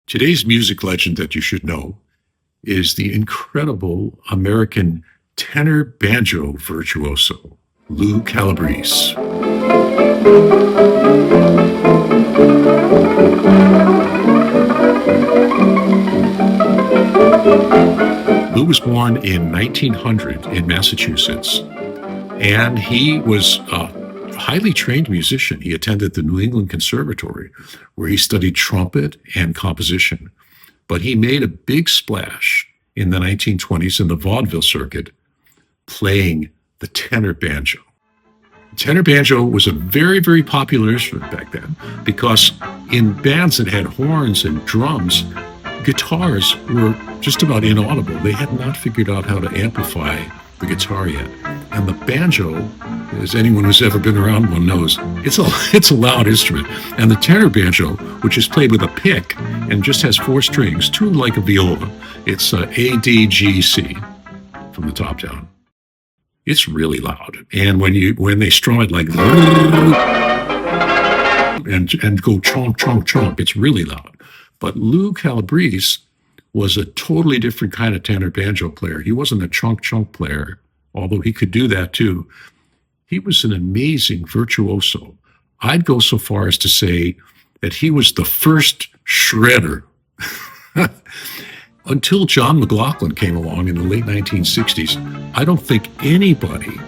Today's music legend that you should know is the incredible American tenor banjo virtuoso, Lou Calabrese. Lou was born in 1900 in Massachusetts, and he was a highly trained musician. He attended the New England Conservatory, where he studied trumpet and composition. But he made a big splash in the 1920s in the vaudeville circuit, playing the tenor banjo. Tenor banjo was a very, very popular instrument back then because in bands that had horns and drums, guitars were just about inaudible. They had not figured out how to amplify the guitar yet. And the banjo, as anyone who's ever been around one knows, it's a loud instrument. And the tenor banjo, which is played with a pick and just has 4 strings, tuned like a viola, it's A, D, G, C from the top down. It's really loud. And when they strum it like and go chomp, chomp, chomp, it's really loud. But Lou Calabrese was a totally different kind of tenor banjo player. He wasn't a chunk chunk player, although he could do that too. He was an amazing virtuoso. I'd go so far as to say that he was the first shredder. Until John McLaughlin came along in the late 1960s, I don't think anybody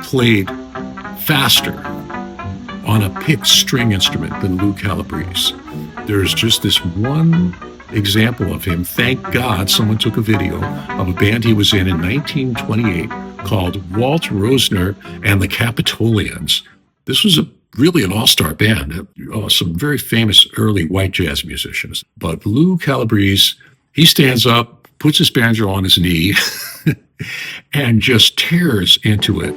played faster on a picked string instrument than Lou Calabrese. There's just this one example of him. Thank God someone took a video of a band he was in 1928 called Walt, Roesner, and the Capitolians. This was really an all-star band, some very famous early white jazz musicians. But Lou Calabrese, he stands up, puts his banjo on his knee, and just tears into it.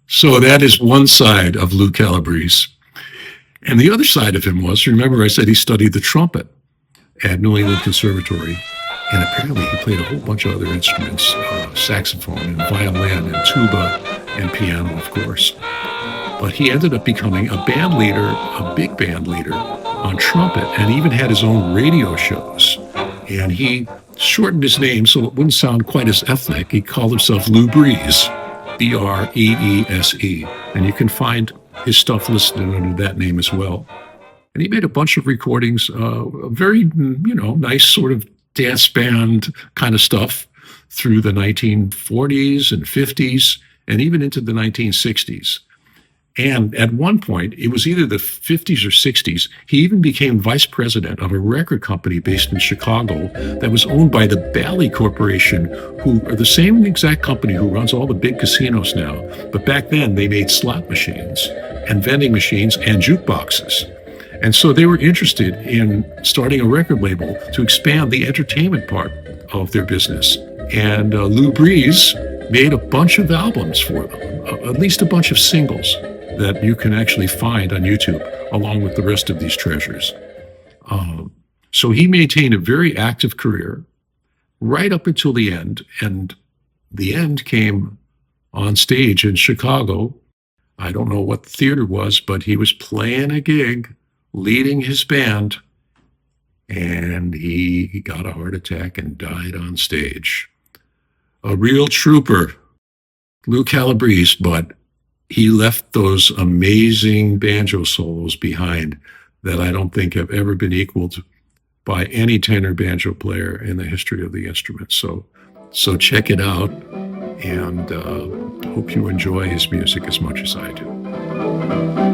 So that is one side of Lou Calabrese. And the other side of him was, remember I said he studied the trumpet at New England Conservatory. And apparently he played a whole bunch of other instruments, saxophone and violin and tuba and piano, of course. But he ended up becoming a band leader, a big band leader on trumpet, and even had his own radio shows. And he shortened his name so it wouldn't sound quite as ethnic. He called himself Lou Breese. Breese, and you can find his stuff listed under that name as well. And he made a bunch of recordings, very, nice sort of dance band kind of stuff through the 1940s and 50s and even into the 1960s. And at one point, it was either the 50s or 60s, he even became vice president of a record company based in Chicago that was owned by the Bally Corporation, who are the same exact company who runs all the big casinos now. But back then, they made slot machines and vending machines and jukeboxes. And so they were interested in starting a record label to expand the entertainment part of their business. And Lou Breese made a bunch of albums for them, at least a bunch of singles that you can actually find on YouTube, along with the rest of these treasures. So he maintained a very active career right up until the end. And the end came on stage in Chicago. I don't know what the theater was, but he was playing a gig, leading his band, and he got a heart attack and died on stage. A real trooper, Lou Calabrese, but he left those amazing banjo solos behind that I don't think have ever been equaled by any tenor banjo player in the history of the instrument. So check it out, and hope you enjoy his music as much as I do.